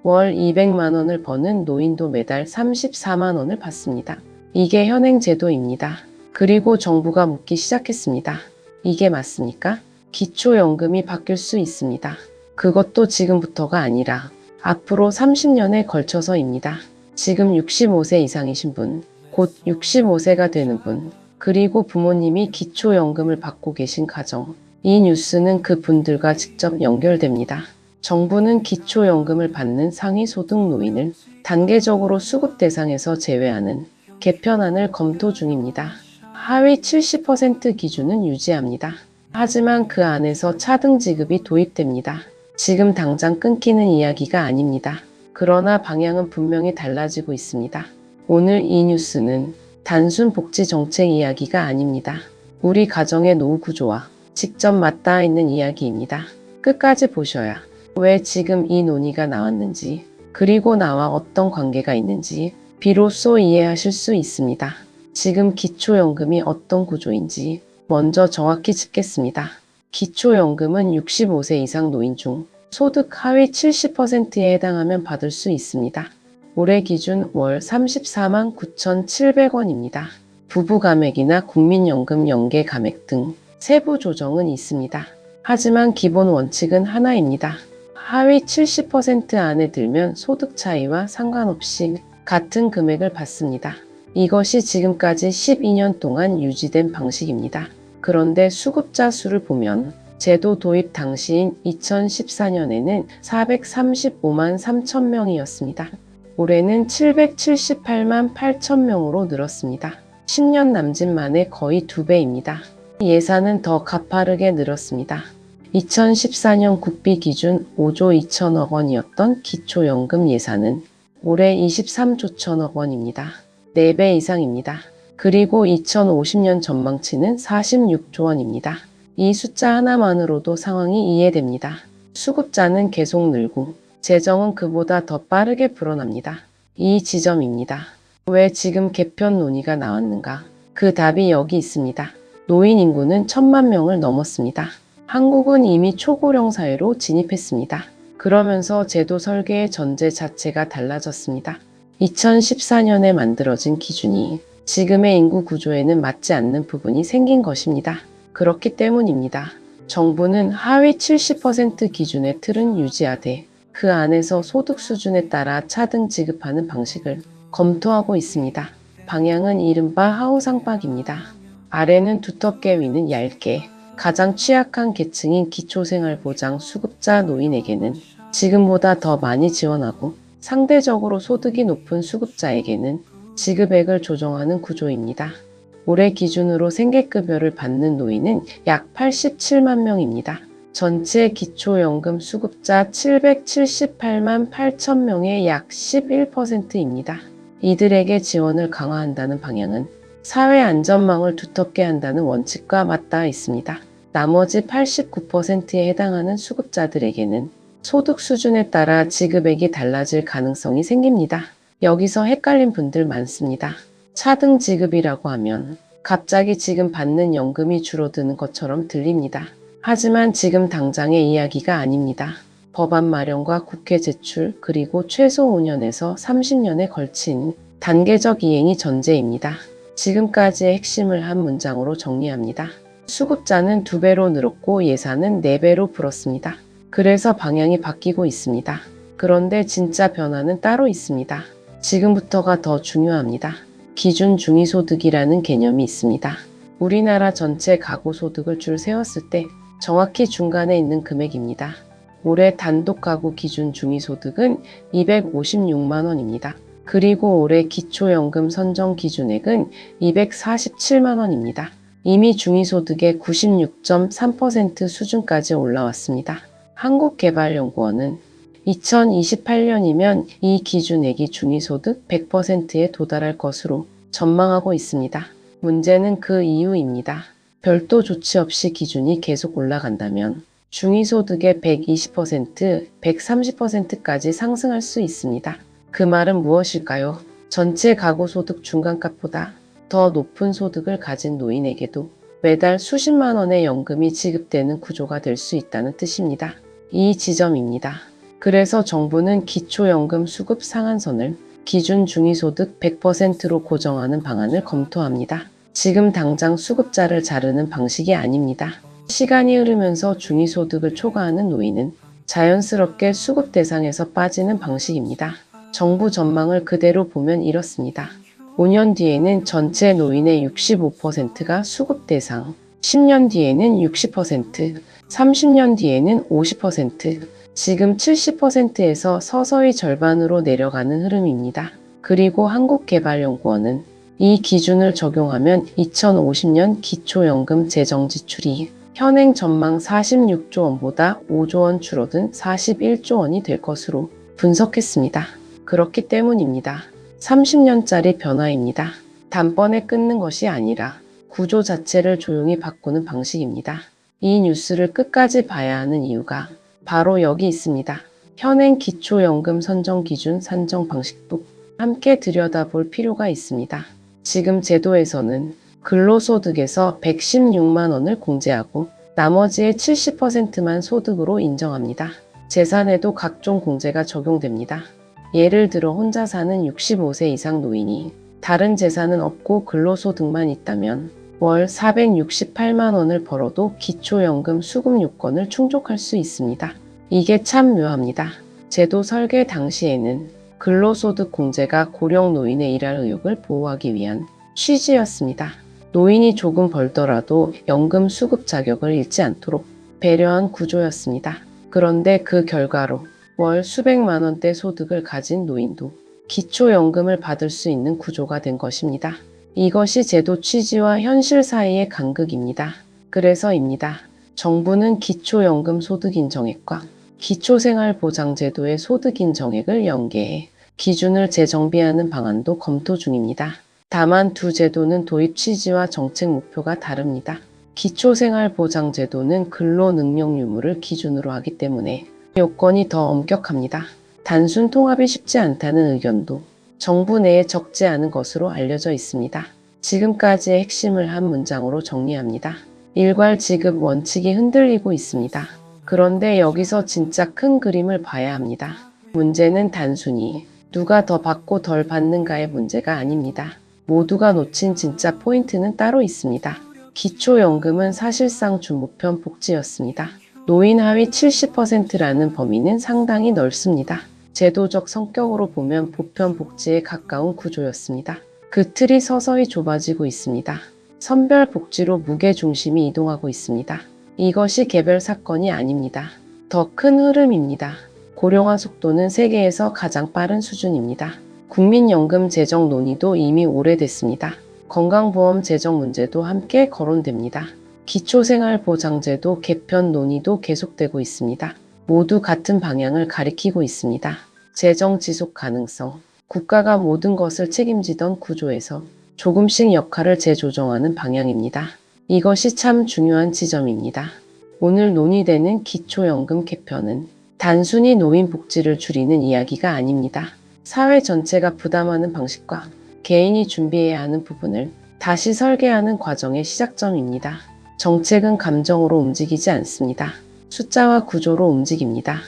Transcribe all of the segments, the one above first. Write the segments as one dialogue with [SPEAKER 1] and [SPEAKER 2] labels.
[SPEAKER 1] 월 200만 원을 버는 노인도 매달 34만 원을 받습니다. 이게 현행 제도입니다. 그리고 정부가 묻기 시작했습니다. 이게 맞습니까? 기초연금이 바뀔 수 있습니다. 그것도 지금부터가 아니라 앞으로 30년에 걸쳐서입니다. 지금 65세 이상이신 분, 곧 65세가 되는 분, 그리고 부모님이 기초연금을 받고 계신 가정, 이 뉴스는 그 분들과 직접 연결됩니다. 정부는 기초연금을 받는 상위소득 노인을 단계적으로 수급 대상에서 제외하는 개편안을 검토 중입니다. 하위 70% 기준은 유지합니다. 하지만 그 안에서 차등 지급이 도입됩니다. 지금 당장 끊기는 이야기가 아닙니다. 그러나 방향은 분명히 달라지고 있습니다. 오늘 이 뉴스는 단순 복지 정책 이야기가 아닙니다. 우리 가정의 노후 구조와 직접 맞닿아 있는 이야기입니다. 끝까지 보셔야 왜 지금 이 논의가 나왔는지, 그리고 나와 어떤 관계가 있는지 비로소 이해하실 수 있습니다. 지금 기초연금이 어떤 구조인지 먼저 정확히 짚겠습니다. 기초연금은 65세 이상 노인 중 소득 하위 70%에 해당하면 받을 수 있습니다. 올해 기준 월 34만 9,700원입니다. 부부 감액이나 국민연금 연계 감액 등 세부 조정은 있습니다. 하지만 기본 원칙은 하나입니다. 하위 70% 안에 들면 소득 차이와 상관없이 같은 금액을 받습니다. 이것이 지금까지 12년 동안 유지된 방식입니다. 그런데 수급자 수를 보면 제도 도입 당시인 2014년에는 435만 3천 명이었습니다. 올해는 778만 8천 명으로 늘었습니다. 10년 남짓 만에 거의 2배입니다. 예산은 더 가파르게 늘었습니다. 2014년 국비 기준 5조 2천억 원이었던 기초연금 예산은 올해 23조 천억 원입니다. 4배 이상입니다. 그리고 2050년 전망치는 46조 원입니다. 이 숫자 하나만으로도 상황이 이해됩니다. 수급자는 계속 늘고 재정은 그보다 더 빠르게 불어납니다. 이 지점입니다. 왜 지금 개편 논의가 나왔는가? 그 답이 여기 있습니다. 노인 인구는 1,000만 명을 넘었습니다. 한국은 이미 초고령 사회로 진입했습니다. 그러면서 제도 설계의 전제 자체가 달라졌습니다. 2014년에 만들어진 기준이 지금의 인구 구조에는 맞지 않는 부분이 생긴 것입니다. 그렇기 때문입니다. 정부는 하위 70% 기준의 틀은 유지하되 그 안에서 소득 수준에 따라 차등 지급하는 방식을 검토하고 있습니다. 방향은 이른바 하우상박입니다. 아래는 두텁게 위는 얇게 가장 취약한 계층인 기초생활보장 수급자 노인에게는 지금보다 더 많이 지원하고 상대적으로 소득이 높은 수급자에게는 지급액을 조정하는 구조입니다. 올해 기준으로 생계급여를 받는 노인은 약 87만 명입니다. 전체 기초연금 수급자 778만 8천 명의 약 11%입니다. 이들에게 지원을 강화한다는 방향은 사회 안전망을 두텁게 한다는 원칙과 맞닿아 있습니다. 나머지 89%에 해당하는 수급자들에게는 소득 수준에 따라 지급액이 달라질 가능성이 생깁니다. 여기서 헷갈린 분들 많습니다. 차등 지급이라고 하면 갑자기 지금 받는 연금이 줄어드는 것처럼 들립니다. 하지만 지금 당장의 이야기가 아닙니다. 법안 마련과 국회 제출, 그리고 최소 5년에서 30년에 걸친 단계적 이행이 전제입니다. 지금까지의 핵심을 한 문장으로 정리합니다. 수급자는 2배로 늘었고 예산은 4배로 불었습니다. 그래서 방향이 바뀌고 있습니다. 그런데 진짜 변화는 따로 있습니다. 지금부터가 더 중요합니다. 기준 중위소득이라는 개념이 있습니다. 우리나라 전체 가구소득을 줄 세웠을 때 정확히 중간에 있는 금액입니다. 올해 단독 가구 기준 중위소득은 256만 원입니다. 그리고 올해 기초연금 선정 기준액은 247만 원입니다. 이미 중위소득의 96.3% 수준까지 올라왔습니다. 한국개발연구원은 2028년이면 이 기준액이 중위소득 100%에 도달할 것으로 전망하고 있습니다. 문제는 그 이유입니다. 별도 조치 없이 기준이 계속 올라간다면 중위소득의 120%, 130%까지 상승할 수 있습니다. 그 말은 무엇일까요? 전체 가구소득 중간값보다 더 높은 소득을 가진 노인에게도 매달 수십만 원의 연금이 지급되는 구조가 될 수 있다는 뜻입니다. 이 지점입니다. 그래서 정부는 기초연금 수급 상한선을 기준 중위소득 100%로 고정하는 방안을 검토합니다. 지금 당장 수급자를 자르는 방식이 아닙니다. 시간이 흐르면서 중위소득을 초과하는 노인은 자연스럽게 수급 대상에서 빠지는 방식입니다. 정부 전망을 그대로 보면 이렇습니다. 5년 뒤에는 전체 노인의 65%가 수급 대상, 10년 뒤에는 60%, 30년 뒤에는 50%, 지금 70%에서 서서히 절반으로 내려가는 흐름입니다. 그리고 한국개발연구원은 이 기준을 적용하면 2050년 기초연금 재정 지출이 현행 전망 46조 원보다 5조 원 줄어든 41조 원이 될 것으로 분석했습니다. 그렇기 때문입니다. 30년짜리 변화입니다. 단번에 끊는 것이 아니라 구조 자체를 조용히 바꾸는 방식입니다. 이 뉴스를 끝까지 봐야 하는 이유가 바로 여기 있습니다. 현행 기초연금 선정 기준 산정 방식도 함께 들여다볼 필요가 있습니다. 지금 제도에서는 근로소득에서 116만 원을 공제하고 나머지의 70%만 소득으로 인정합니다. 재산에도 각종 공제가 적용됩니다. 예를 들어 혼자 사는 65세 이상 노인이 다른 재산은 없고 근로소득만 있다면 월 468만 원을 벌어도 기초연금 수급 요건을 충족할 수 있습니다. 이게 참 묘합니다. 제도 설계 당시에는 근로소득 공제가 고령 노인의 일할 의욕을 보호하기 위한 취지였습니다. 노인이 조금 벌더라도 연금 수급 자격을 잃지 않도록 배려한 구조였습니다. 그런데 그 결과로 월 수백만 원대 소득을 가진 노인도 기초연금을 받을 수 있는 구조가 된 것입니다. 이것이 제도 취지와 현실 사이의 간극입니다. 그래서입니다. 정부는 기초연금 소득인정액과 기초생활보장제도의 소득인정액을 연계해 기준을 재정비하는 방안도 검토 중입니다. 다만 두 제도는 도입 취지와 정책 목표가 다릅니다. 기초생활보장제도는 근로능력 유무를 기준으로 하기 때문에 요건이 더 엄격합니다. 단순 통합이 쉽지 않다는 의견도 정부 내에 적지 않은 것으로 알려져 있습니다. 지금까지의 핵심을 한 문장으로 정리합니다. 일괄 지급 원칙이 흔들리고 있습니다. 그런데 여기서 진짜 큰 그림을 봐야 합니다. 문제는 단순히 누가 더 받고 덜 받는가의 문제가 아닙니다. 모두가 놓친 진짜 포인트는 따로 있습니다. 기초연금은 사실상 주보편 복지였습니다. 노인 하위 70%라는 범위는 상당히 넓습니다. 제도적 성격으로 보면 보편 복지에 가까운 구조였습니다. 그 틀이 서서히 좁아지고 있습니다. 선별 복지로 무게 중심이 이동하고 있습니다. 이것이 개별 사건이 아닙니다. 더 큰 흐름입니다. 고령화 속도는 세계에서 가장 빠른 수준입니다. 국민연금 제정 논의도 이미 오래됐습니다. 건강보험 제정 문제도 함께 거론됩니다. 기초생활보장제도 개편 논의도 계속되고 있습니다. 모두 같은 방향을 가리키고 있습니다. 재정 지속 가능성, 국가가 모든 것을 책임지던 구조에서 조금씩 역할을 재조정하는 방향입니다. 이것이 참 중요한 지점입니다. 오늘 논의되는 기초연금 개편은 단순히 노인 복지를 줄이는 이야기가 아닙니다. 사회 전체가 부담하는 방식과 개인이 준비해야 하는 부분을 다시 설계하는 과정의 시작점입니다. 정책은 감정으로 움직이지 않습니다. 숫자와 구조로 움직입니다.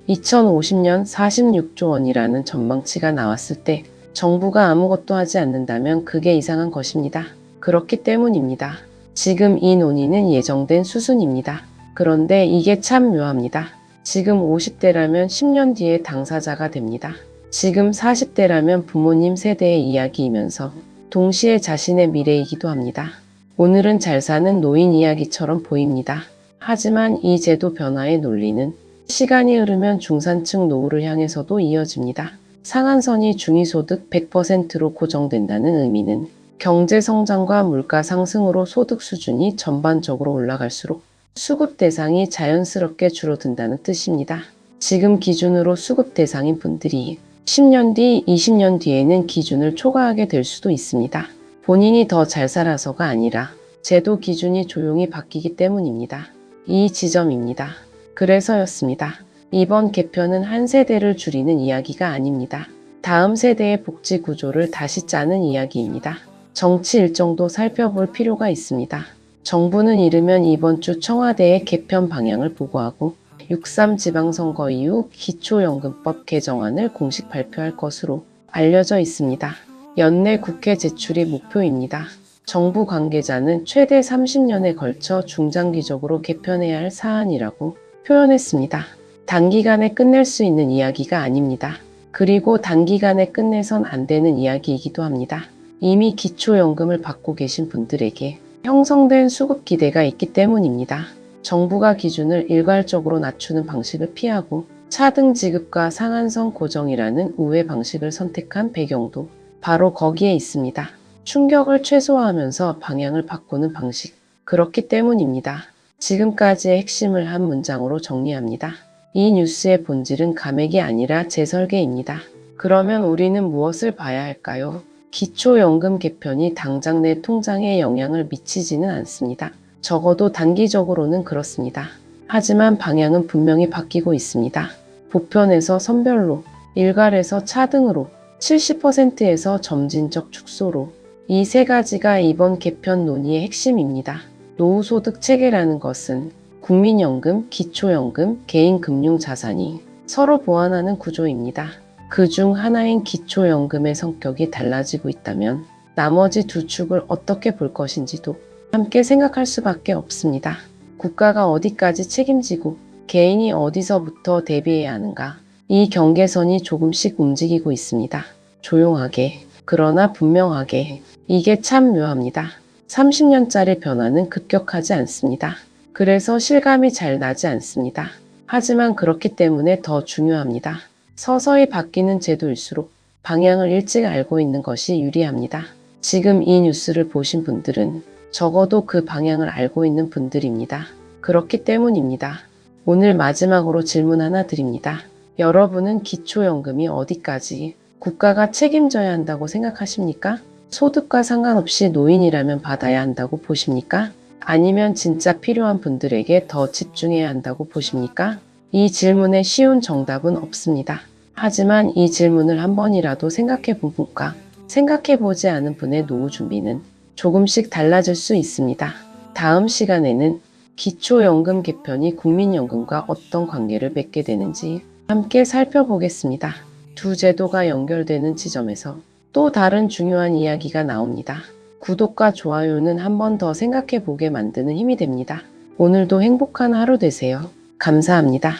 [SPEAKER 1] 2050년 46조 원이라는 전망치가 나왔을 때 정부가 아무것도 하지 않는다면 그게 이상한 것입니다. 그렇기 때문입니다. 지금 이 논의는 예정된 수순입니다. 그런데 이게 참 묘합니다. 지금 50대라면 10년 뒤에 당사자가 됩니다. 지금 40대라면 부모님 세대의 이야기이면서 동시에 자신의 미래이기도 합니다. 오늘은 잘 사는 노인 이야기처럼 보입니다. 하지만 이 제도 변화의 논리는 시간이 흐르면 중산층 노후를 향해서도 이어집니다. 상한선이 중위소득 100%로 고정된다는 의미는 경제 성장과 물가 상승으로 소득 수준이 전반적으로 올라갈수록 수급 대상이 자연스럽게 줄어든다는 뜻입니다. 지금 기준으로 수급 대상인 분들이 10년 뒤, 20년 뒤에는 기준을 초과하게 될 수도 있습니다. 본인이 더 잘 살아서가 아니라 제도 기준이 조용히 바뀌기 때문입니다. 이 지점입니다. 그래서였습니다. 이번 개편은 한 세대를 줄이는 이야기가 아닙니다. 다음 세대의 복지 구조를 다시 짜는 이야기입니다. 정치 일정도 살펴볼 필요가 있습니다. 정부는 이르면 이번 주 청와대의 개편 방향을 보고하고 6.3 지방선거 이후 기초연금법 개정안을 공식 발표할 것으로 알려져 있습니다. 연내 국회 제출이 목표입니다. 정부 관계자는 최대 30년에 걸쳐 중장기적으로 개편해야 할 사안이라고 표현했습니다. 단기간에 끝낼 수 있는 이야기가 아닙니다. 그리고 단기간에 끝내선 안 되는 이야기이기도 합니다. 이미 기초연금을 받고 계신 분들에게 형성된 수급 기대가 있기 때문입니다. 정부가 기준을 일괄적으로 낮추는 방식을 피하고 차등 지급과 상한선 고정이라는 우회 방식을 선택한 배경도 바로 거기에 있습니다. 충격을 최소화하면서 방향을 바꾸는 방식. 그렇기 때문입니다. 지금까지의 핵심을 한 문장으로 정리합니다. 이 뉴스의 본질은 감액이 아니라 재설계입니다. 그러면 우리는 무엇을 봐야 할까요? 기초연금 개편이 당장 내 통장에 영향을 미치지는 않습니다. 적어도 단기적으로는 그렇습니다. 하지만 방향은 분명히 바뀌고 있습니다. 보편에서 선별로, 일괄에서 차등으로, 70%에서 점진적 축소로. 이 세 가지가 이번 개편 논의의 핵심입니다. 노후소득 체계라는 것은 국민연금, 기초연금, 개인금융자산이 서로 보완하는 구조입니다. 그중 하나인 기초연금의 성격이 달라지고 있다면 나머지 두 축을 어떻게 볼 것인지도 함께 생각할 수밖에 없습니다. 국가가 어디까지 책임지고 개인이 어디서부터 대비해야 하는가? 이 경계선이 조금씩 움직이고 있습니다. 조용하게, 그러나 분명하게. 이게 참 묘합니다. 30년짜리 변화는 급격하지 않습니다. 그래서 실감이 잘 나지 않습니다. 하지만 그렇기 때문에 더 중요합니다. 서서히 바뀌는 제도일수록 방향을 일찍 알고 있는 것이 유리합니다. 지금 이 뉴스를 보신 분들은 적어도 그 방향을 알고 있는 분들입니다. 그렇기 때문입니다. 오늘 마지막으로 질문 하나 드립니다. 여러분은 기초연금이 어디까지 국가가 책임져야 한다고 생각하십니까? 소득과 상관없이 노인이라면 받아야 한다고 보십니까? 아니면 진짜 필요한 분들에게 더 집중해야 한다고 보십니까? 이 질문에 쉬운 정답은 없습니다. 하지만 이 질문을 한 번이라도 생각해 본 분과 생각해 보지 않은 분의 노후 준비는 조금씩 달라질 수 있습니다. 다음 시간에는 기초연금 개편이 국민연금과 어떤 관계를 맺게 되는지 함께 살펴보겠습니다. 두 제도가 연결되는 지점에서 또 다른 중요한 이야기가 나옵니다. 구독과 좋아요는 한 번 더 생각해 보게 만드는 힘이 됩니다. 오늘도 행복한 하루 되세요. 감사합니다.